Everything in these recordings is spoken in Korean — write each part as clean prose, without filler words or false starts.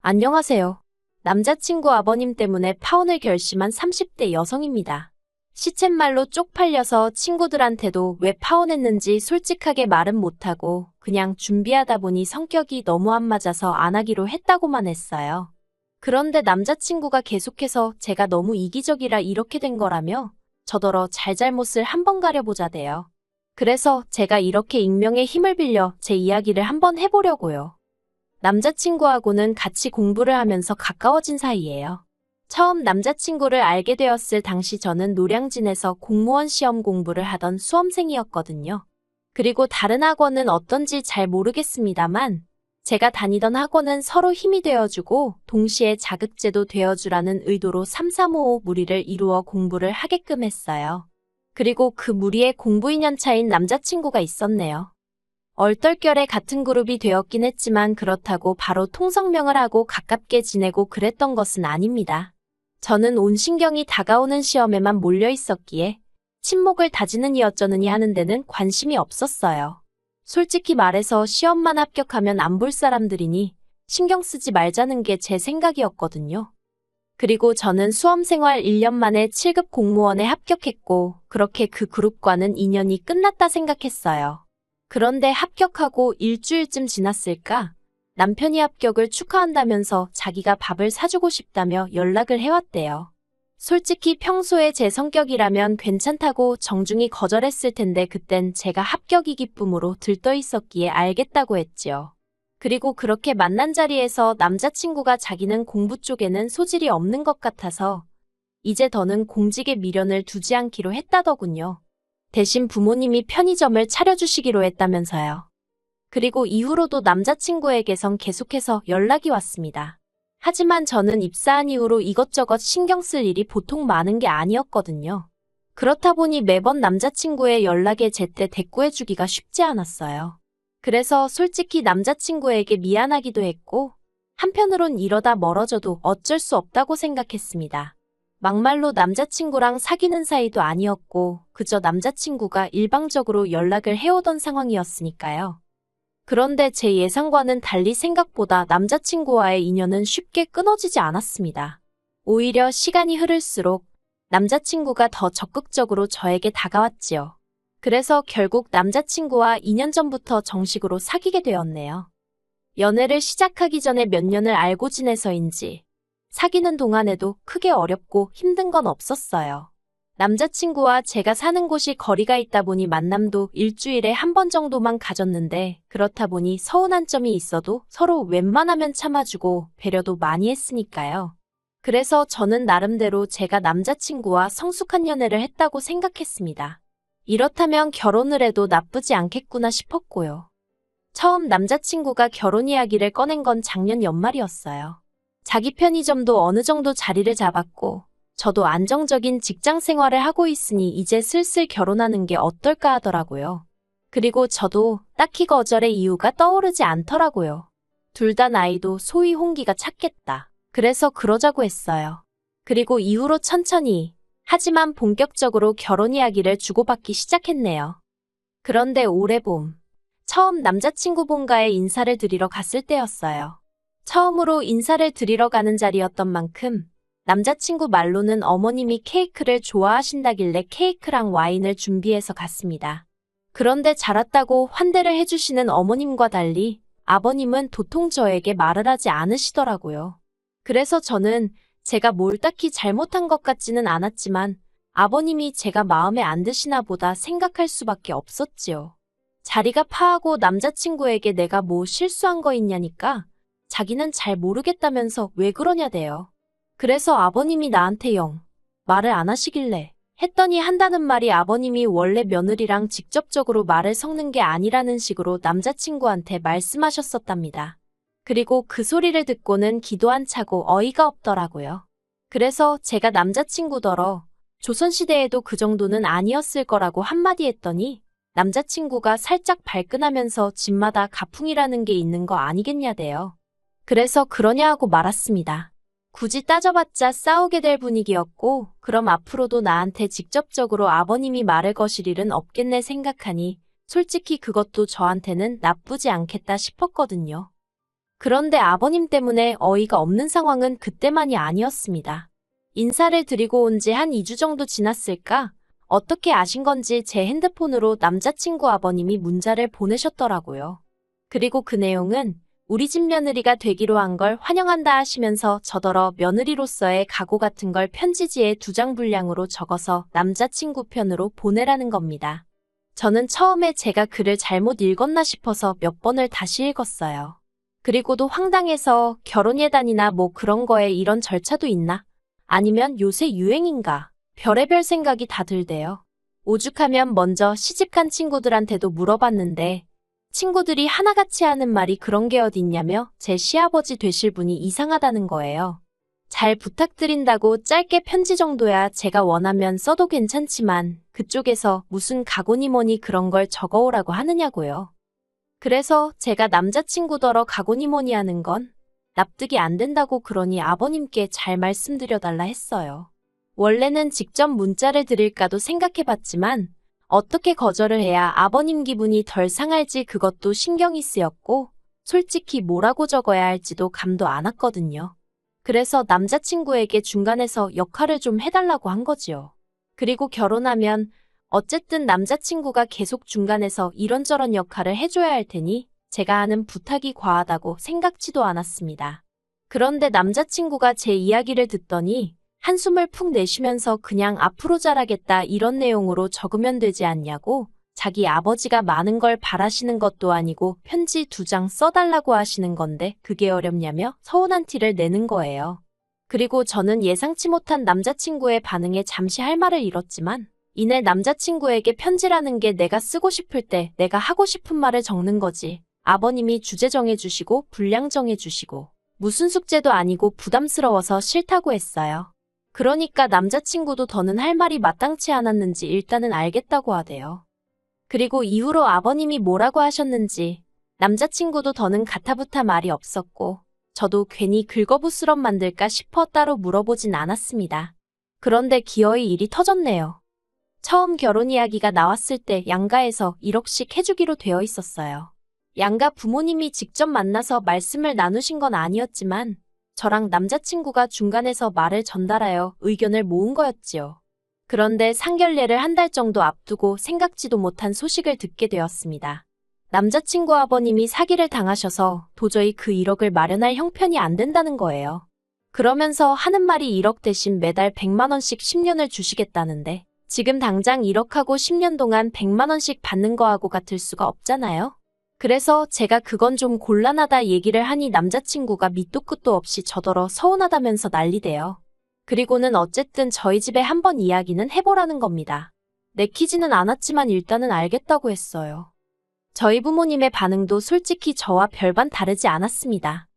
안녕하세요. 남자친구 아버님 때문에 파혼을 결심한 30대 여성입니다. 시쳇말로 쪽팔려서 친구들한테도 왜 파혼했는지 솔직하게 말은 못하고 그냥 준비하다 보니 성격이 너무 안 맞아서 안 하기로 했다고만 했어요. 그런데 남자친구가 계속해서 제가 너무 이기적이라 이렇게 된 거라며 저더러 잘잘못을 한번 가려보자대요. 그래서 제가 이렇게 익명의 힘을 빌려 제 이야기를 한번 해보려고요. 남자친구하고는 같이 공부를 하면서 가까워진 사이예요. 처음 남자친구를 알게 되었을 당시 저는 노량진에서 공무원 시험 공부를 하던 수험생이었거든요. 그리고 다른 학원은 어떤지 잘 모르겠습니다만 제가 다니던 학원은 서로 힘이 되어주고 동시에 자극제도 되어주라는 의도로 3-3-5-5 무리를 이루어 공부를 하게끔 했어요. 그리고 그 무리에 공부 2년 차인 남자친구가 있었네요. 얼떨결에 같은 그룹이 되었긴 했지만 그렇다고 바로 통성명을 하고 가깝게 지내고 그랬던 것은 아닙니다. 저는 온 신경이 다가오는 시험에만 몰려 있었기에 친목을 다지는 이어쩌느니 하는 데는 관심이 없었어요. 솔직히 말해서 시험만 합격하면 안 볼 사람들이니 신경 쓰지 말자는 게 제 생각이었거든요. 그리고 저는 수험생활 1년 만에 7급 공무원에 합격했고 그렇게 그 그룹과는 인연이 끝났다 생각했어요. 그런데 합격하고 일주일쯤 지났을까? 남편이 합격을 축하한다면서 자기가 밥을 사주고 싶다며 연락을 해왔대요. 솔직히 평소에 제 성격이라면 괜찮다고 정중히 거절했을 텐데 그땐 제가 합격이 기쁨으로 들떠 있었기에 알겠다고 했지요. 그리고 그렇게 만난 자리에서 남자친구가 자기는 공부 쪽에는 소질이 없는 것 같아서 이제 더는 공직에 미련을 두지 않기로 했다더군요. 대신 부모님이 편의점을 차려주시기로 했다면서요. 그리고 이후로도 남자친구에게선 계속해서 연락이 왔습니다. 하지만 저는 입사한 이후로 이것저것 신경 쓸 일이 보통 많은 게 아니었거든요. 그렇다 보니 매번 남자친구의 연락에 제때 대꾸해주기가 쉽지 않았어요. 그래서 솔직히 남자친구에게 미안하기도 했고 한편으론 이러다 멀어져도 어쩔 수 없다고 생각했습니다. 막말로 남자친구랑 사귀는 사이도 아니었고 그저 남자친구가 일방적으로 연락을 해오던 상황이었으니까요. 그런데 제 예상과는 달리 생각보다 남자친구와의 인연은 쉽게 끊어지지 않았습니다. 오히려 시간이 흐를수록 남자친구가 더 적극적으로 저에게 다가왔지요. 그래서 결국 남자친구와 2년 전부터 정식으로 사귀게 되었네요. 연애를 시작하기 전에 몇 년을 알고 지내서인지 사귀는 동안에도 크게 어렵고 힘든 건 없었어요. 남자친구와 제가 사는 곳이 거리가 있다 보니 만남도 일주일에 한 번 정도만 가졌는데 그렇다 보니 서운한 점이 있어도 서로 웬만하면 참아주고 배려도 많이 했으니까요. 그래서 저는 나름대로 제가 남자친구와 성숙한 연애를 했다고 생각했습니다. 이렇다면 결혼을 해도 나쁘지 않겠구나 싶었고요. 처음 남자친구가 결혼 이야기를 꺼낸 건 작년 연말이었어요. 자기 편의점도 어느 정도 자리를 잡았고 저도 안정적인 직장 생활을 하고 있으니 이제 슬슬 결혼하는 게 어떨까 하더라고요. 그리고 저도 딱히 거절의 이유가 떠오르지 않더라고요. 둘 다 나이도 소위 홍기가 찼겠다. 그래서 그러자고 했어요. 그리고 이후로 천천히 하지만 본격적으로 결혼 이야기를 주고받기 시작했네요. 그런데 올해 봄 처음 남자친구 본가에 인사를 드리러 갔을 때였어요. 처음으로 인사를 드리러 가는 자리였던 만큼 남자친구 말로는 어머님이 케이크를 좋아하신다길래 케이크랑 와인을 준비해서 갔습니다. 그런데 잘 왔다고 환대를 해주시는 어머님과 달리 아버님은 도통 저에게 말을 하지 않으시더라고요. 그래서 저는 제가 뭘 딱히 잘못한 것 같지는 않았지만 아버님이 제가 마음에 안 드시나 보다 생각할 수밖에 없었지요. 자리가 파하고 남자친구에게 내가 뭐 실수한 거 있냐니까 자기는 잘 모르겠다면서 왜 그러냐대요. 그래서 아버님이 나한테 영 말을 안 하시길래 했더니 한다는 말이 아버님이 원래 며느리랑 직접적으로 말을 섞는 게 아니라는 식으로 남자친구한테 말씀하셨었답니다. 그리고 그 소리를 듣고는 기도 안 차고 어이가 없더라고요. 그래서 제가 남자친구더러 조선시대에도 그 정도는 아니었을 거라고 한마디 했더니 남자친구가 살짝 발끈하면서 집마다 가풍이라는 게 있는 거 아니겠냐대요. 그래서 그러냐 하고 말았습니다. 굳이 따져봤자 싸우게 될 분위기였고 그럼 앞으로도 나한테 직접적으로 아버님이 말을 거실 일은 없겠네 생각하니 솔직히 그것도 저한테는 나쁘지 않겠다 싶었거든요. 그런데 아버님 때문에 어이가 없는 상황은 그때만이 아니었습니다. 인사를 드리고 온 지 한 2주 정도 지났을까? 어떻게 아신 건지 제 핸드폰으로 남자친구 아버님이 문자를 보내셨더라고요. 그리고 그 내용은 우리 집 며느리가 되기로 한 걸 환영한다 하시면서 저더러 며느리로서의 각오 같은 걸 편지지에 2장 분량으로 적어서 남자친구 편으로 보내라는 겁니다. 저는 처음에 제가 글을 잘못 읽었나 싶어서 몇 번을 다시 읽었어요. 그리고도 황당해서 결혼 예단이나 뭐 그런 거에 이런 절차도 있나? 아니면 요새 유행인가? 별의별 생각이 다 들대요. 오죽하면 먼저 시집간 친구들한테도 물어봤는데 친구들이 하나같이 하는 말이 그런 게 어딨냐며 제 시아버지 되실 분이 이상하다는 거예요. 잘 부탁드린다고 짧게 편지 정도야 제가 원하면 써도 괜찮지만 그쪽에서 무슨 각오니 뭐니 그런 걸 적어오라고 하느냐고요. 그래서 제가 남자친구더러 각오니 뭐니 하는 건 납득이 안 된다고 그러니 아버님께 잘 말씀드려달라 했어요. 원래는 직접 문자를 드릴까도 생각해봤지만 어떻게 거절을 해야 아버님 기분이 덜 상할지 그것도 신경이 쓰였고 솔직히 뭐라고 적어야 할지도 감도 안 왔거든요. 그래서 남자친구에게 중간에서 역할을 좀 해달라고 한 거지요. 그리고 결혼하면 어쨌든 남자친구가 계속 중간에서 이런저런 역할을 해줘야 할 테니 제가 하는 부탁이 과하다고 생각지도 않았습니다. 그런데 남자친구가 제 이야기를 듣더니 한숨을 푹 내쉬면서 그냥 앞으로 잘하겠다 이런 내용으로 적으면 되지 않냐고 자기 아버지가 많은 걸 바라시는 것도 아니고 편지 2장 써달라고 하시는 건데 그게 어렵냐며 서운한 티를 내는 거예요. 그리고 저는 예상치 못한 남자친구의 반응에 잠시 할 말을 잃었지만 이내 남자친구에게 편지라는 게 내가 쓰고 싶을 때 내가 하고 싶은 말을 적는 거지. 아버님이 주제 정해주시고 분량 정해주시고 무슨 숙제도 아니고 부담스러워서 싫다고 했어요. 그러니까 남자친구도 더는 할 말이 마땅치 않았는지 일단은 알겠다고 하대요. 그리고 이후로 아버님이 뭐라고 하셨는지 남자친구도 더는 가타부타 말이 없었고 저도 괜히 긁어부스럼 만들까 싶어 따로 물어보진 않았습니다. 그런데 기어이 일이 터졌네요. 처음 결혼 이야기가 나왔을 때 양가에서 1억씩 해주기로 되어 있었어요. 양가 부모님이 직접 만나서 말씀을 나누신 건 아니었지만 저랑 남자친구가 중간에서 말을 전달하여 의견을 모은 거였지요. 그런데 상견례를 한 달 정도 앞두고 생각지도 못한 소식을 듣게 되었습니다. 남자친구 아버님이 사기를 당하셔서 도저히 그 1억을 마련할 형편이 안 된다는 거예요. 그러면서 하는 말이 1억 대신 매달 100만 원씩 10년을 주시겠다는데 지금 당장 1억하고 10년 동안 100만 원씩 받는 거하고 같을 수가 없잖아요. 그래서 제가 그건 좀 곤란하다 얘기를 하니 남자친구가 밑도 끝도 없이 저더러 서운하다면서 난리대요. 그리고는 어쨌든 저희 집에 한번 이야기는 해보라는 겁니다. 내키지는 않았지만 일단은 알겠다고 했어요. 저희 부모님의 반응도 솔직히 저와 별반 다르지 않았습니다.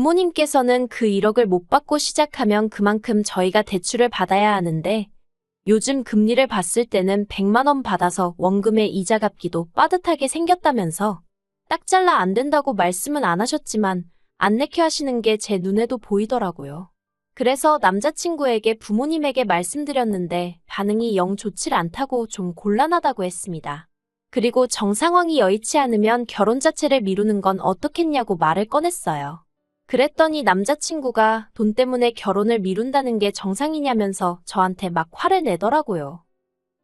부모님께서는 그 1억을 못 받고 시작하면 그만큼 저희가 대출을 받아야 하는데 요즘 금리를 봤을 때는 100만 원 받아서 원금의 이자 갚기도 빠듯하게 생겼다면서 딱 잘라 안 된다고 말씀은 안 하셨지만 안 내켜 하시는 게 제 눈에도 보이더라고요. 그래서 남자친구에게 부모님에게 말씀드렸는데 반응이 영 좋질 않다고 좀 곤란하다고 했습니다. 그리고 정상황이 여의치 않으면 결혼 자체를 미루는 건 어떻겠냐고 말을 꺼냈어요. 그랬더니 남자친구가 돈 때문에 결혼을 미룬다는 게 정상이냐면서 저한테 막 화를 내더라고요.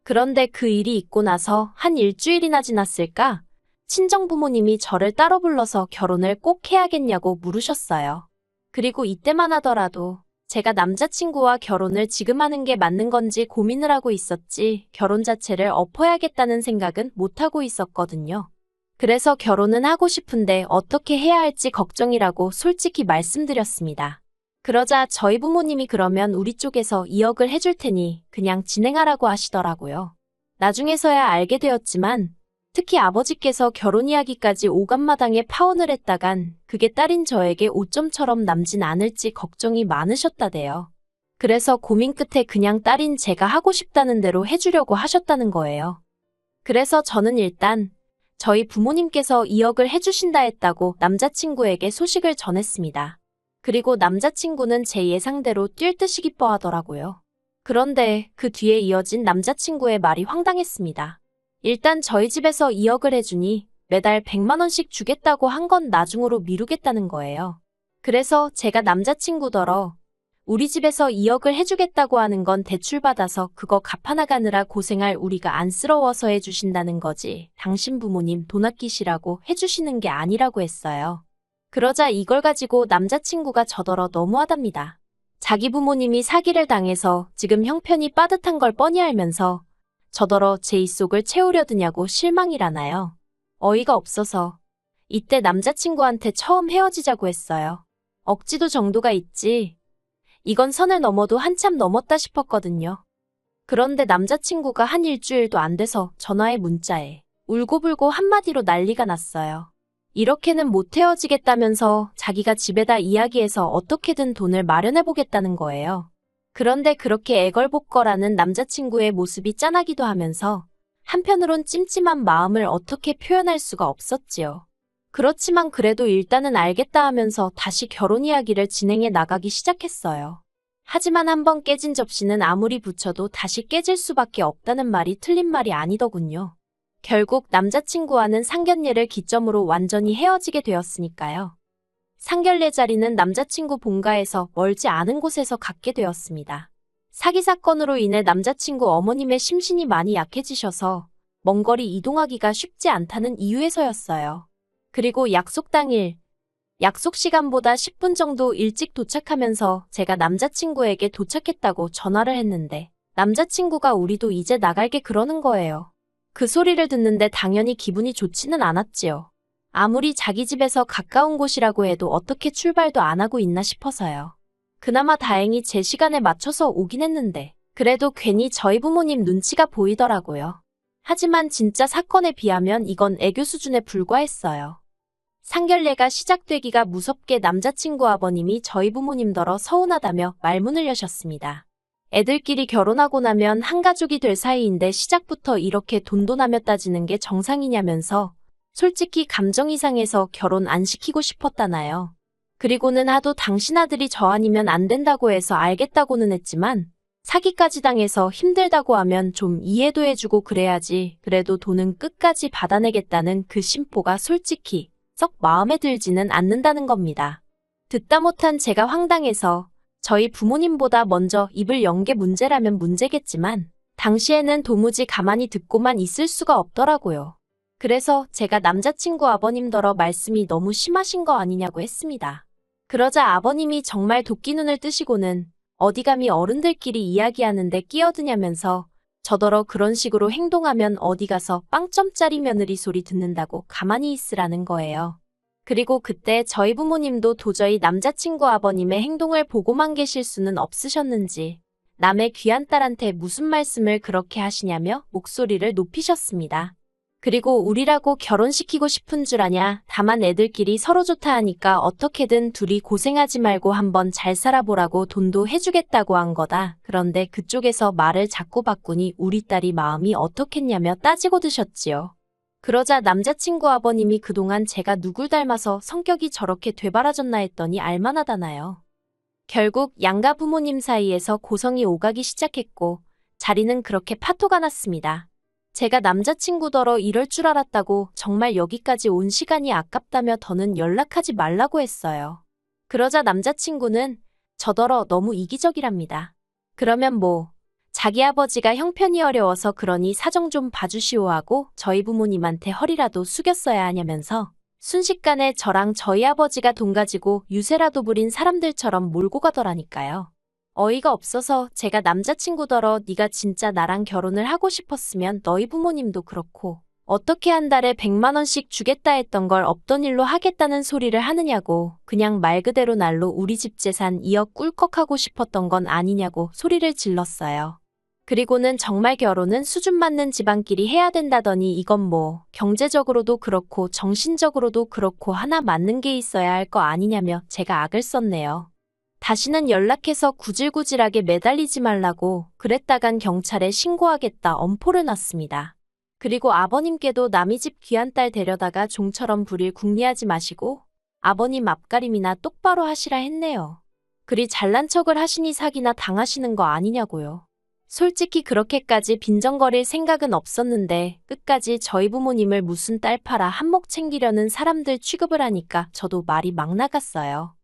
그런데 그 일이 있고 나서 한 일주일이나 지났을까? 친정부모님이 저를 따로 불러서 결혼을 꼭 해야겠냐고 물으셨어요. 그리고 이때만 하더라도 제가 남자친구와 결혼을 지금 하는 게 맞는 건지 고민을 하고 있었지 결혼 자체를 엎어야겠다는 생각은 못하고 있었거든요. 그래서 결혼은 하고 싶은데 어떻게 해야 할지 걱정이라고 솔직히 말씀드렸습니다. 그러자 저희 부모님이 그러면 우리 쪽에서 2억을 해줄 테니 그냥 진행하라고 하시더라고요. 나중에서야 알게 되었지만 특히 아버지께서 결혼 이야기까지 오감마당에 파혼을 했다간 그게 딸인 저에게 오점처럼 남진 않을지 걱정이 많으셨다대요. 그래서 고민 끝에 그냥 딸인 제가 하고 싶다는 대로 해주려고 하셨다는 거예요. 그래서 저는 일단 저희 부모님께서 2억을 해주신다 했다고 남자친구에게 소식을 전했습니다. 그리고 남자친구는 제 예상대로 뛸 듯이 기뻐하더라고요. 그런데 그 뒤에 이어진 남자친구의 말이 황당했습니다. 일단 저희 집에서 2억을 해주니 매달 100만 원씩 주겠다고 한 건 나중으로 미루겠다는 거예요. 그래서 제가 남자친구더러 우리 집에서 2억을 해주겠다고 하는 건 대출받아서 그거 갚아나가느라 고생할 우리가 안쓰러워서 해주신다는 거지. 당신 부모님 돈 아끼시라고 해주시는 게 아니라고 했어요. 그러자 이걸 가지고 남자친구가 저더러 너무하답니다. 자기 부모님이 사기를 당해서 지금 형편이 빠듯한 걸 뻔히 알면서 저더러 제 입속을 채우려 드냐고 실망이라나요. 어이가 없어서 이때 남자친구한테 처음 헤어지자고 했어요. 억지도 정도가 있지. 이건 선을 넘어도 한참 넘었다 싶었거든요. 그런데 남자친구가 한 일주일도 안 돼서 전화에 문자에 울고불고 한마디로 난리가 났어요. 이렇게는 못 헤어지겠다면서 자기가 집에다 이야기해서 어떻게든 돈을 마련해보겠다는 거예요. 그런데 그렇게 애걸복걸하는 남자친구의 모습이 짠하기도 하면서 한편으론 찜찜한 마음을 어떻게 표현할 수가 없었지요. 그렇지만 그래도 일단은 알겠다 하면서 다시 결혼 이야기를 진행해 나가기 시작했어요. 하지만 한번 깨진 접시는 아무리 붙여도 다시 깨질 수밖에 없다는 말이 틀린 말이 아니더군요. 결국 남자친구와는 상견례를 기점으로 완전히 헤어지게 되었으니까요. 상견례 자리는 남자친구 본가에서 멀지 않은 곳에서 갖게 되었습니다. 사기 사건으로 인해 남자친구 어머님의 심신이 많이 약해지셔서 먼 거리 이동하기가 쉽지 않다는 이유에서였어요. 그리고 약속 당일, 약속 시간보다 10분 정도 일찍 도착하면서 제가 남자친구에게 도착했다고 전화를 했는데 남자친구가 우리도 이제 나갈게 그러는 거예요. 그 소리를 듣는데 당연히 기분이 좋지는 않았지요. 아무리 자기 집에서 가까운 곳이라고 해도 어떻게 출발도 안 하고 있나 싶어서요. 그나마 다행히 제 시간에 맞춰서 오긴 했는데 그래도 괜히 저희 부모님 눈치가 보이더라고요. 하지만 진짜 사건에 비하면 이건 애교 수준에 불과했어요. 상견례가 시작되기가 무섭게 남자친구 아버님이 저희 부모님더러 서운하다며 말문을 여셨습니다. 애들끼리 결혼하고 나면 한 가족이 될 사이인데 시작부터 이렇게 돈돈하며 따지는 게 정상이냐면서 솔직히 감정이 상해서 결혼 안 시키고 싶었다나요. 그리고는 하도 당신 아들이 저 아니면 안 된다고 해서 알겠다고는 했지만 사기까지 당해서 힘들다고 하면 좀 이해도 해주고 그래야지. 그래도 돈은 끝까지 받아내겠다는 그 심보가 솔직히 썩 마음에 들지는 않는다는 겁니다. 듣다 못한 제가 황당해서 저희 부모님보다 먼저 입을 연 게 문제라면 문제겠지만 당시에는 도무지 가만히 듣고만 있을 수가 없더라고요. 그래서 제가 남자친구 아버님더러 말씀이 너무 심하신 거 아니냐고 했습니다. 그러자 아버님이 정말 도끼눈을 뜨시고는 어디 감히 어른들끼리 이야기하는데 끼어드냐면서 저더러 그런 식으로 행동하면 어디 가서 빵점짜리 며느리 소리 듣는다고 가만히 있으라는 거예요. 그리고 그때 저희 부모님도 도저히 남자친구 아버님의 행동을 보고만 계실 수는 없으셨는지 남의 귀한 딸한테 무슨 말씀을 그렇게 하시냐며 목소리를 높이셨습니다. 그리고 우리라고 결혼시키고 싶은 줄 아냐. 다만 애들끼리 서로 좋다 하니까 어떻게든 둘이 고생하지 말고 한번 잘 살아보라고 돈도 해주겠다고 한 거다. 그런데 그쪽에서 말을 자꾸 바꾸니 우리 딸이 마음이 어떻겠냐며 따지고 드셨지요. 그러자 남자친구 아버님이 그동안 제가 누굴 닮아서 성격이 저렇게 되바라졌나 했더니 알만하다나요. 결국 양가 부모님 사이에서 고성이 오가기 시작했고 자리는 그렇게 파토가 났습니다. 제가 남자친구더러 이럴 줄 알았다고 정말 여기까지 온 시간이 아깝다며 더는 연락하지 말라고 했어요. 그러자 남자친구는 저더러 너무 이기적이랍니다. 그러면 뭐 자기 아버지가 형편이 어려워서 그러니 사정 좀 봐주시오 하고 저희 부모님한테 허리라도 숙였어야 하냐면서 순식간에 저랑 저희 아버지가 돈 가지고 유세라도 부린 사람들처럼 몰고 가더라니까요. 어이가 없어서 제가 남자친구더러 네가 진짜 나랑 결혼을 하고 싶었으면 너희 부모님도 그렇고 어떻게 한 달에 100만 원씩 주겠다 했던 걸 없던 일로 하겠다는 소리를 하느냐고 그냥 말 그대로 날로 우리 집 재산 2억 꿀꺽하고 싶었던 건 아니냐고 소리를 질렀어요. 그리고는 정말 결혼은 수준 맞는 집안끼리 해야 된다더니 이건 뭐 경제적으로도 그렇고 정신적으로도 그렇고 하나 맞는 게 있어야 할 거 아니냐며 제가 악을 썼네요. 다시는 연락해서 구질구질하게 매달리지 말라고 그랬다간 경찰에 신고하겠다 엄포를 놨습니다. 그리고 아버님께도 남의 집 귀한 딸 데려다가 종처럼 부릴 궁리하지 마시고 아버님 앞가림이나 똑바로 하시라 했네요. 그리 잘난 척을 하시니 사기나 당하시는 거 아니냐고요. 솔직히 그렇게까지 빈정거릴 생각은 없었는데 끝까지 저희 부모님을 무슨 딸 팔아 한몫 챙기려는 사람들 취급을 하니까 저도 말이 막 나갔어요.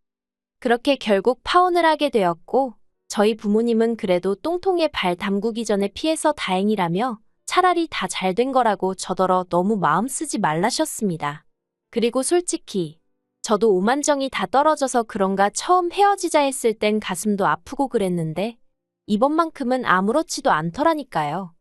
그렇게 결국 파혼을 하게 되었고 저희 부모님은 그래도 똥통에 발 담그기 전에 피해서 다행이라며 차라리 다 잘 된 거라고 저더러 너무 마음 쓰지 말라셨습니다. 그리고 솔직히 저도 오만정이 다 떨어져서 그런가 처음 헤어지자 했을 땐 가슴도 아프고 그랬는데 이번만큼은 아무렇지도 않더라니까요.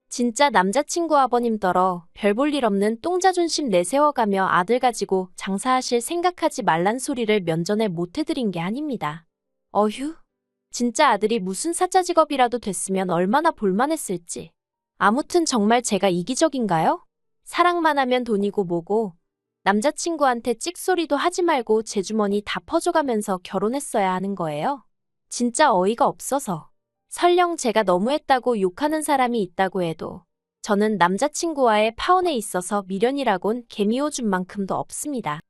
진짜 남자친구 아버님더러 별 볼 일 없는 똥자존심 내세워가며 아들 가지고 장사하실 생각하지 말란 소리를 면전에 못 해드린 게 아닙니다. 어휴, 진짜 아들이 무슨 사짜 직업이라도 됐으면 얼마나 볼만했을지. 아무튼 정말 제가 이기적인가요? 사랑만 하면 돈이고 뭐고 남자친구한테 찍소리도 하지 말고 제 주머니 다 퍼줘가면서 결혼했어야 하는 거예요. 진짜 어이가 없어서. 설령 제가 너무했다고 욕하는 사람이 있다고 해도 저는 남자친구와의 파혼에 있어서 미련이라곤 개미오줌만큼도 없습니다.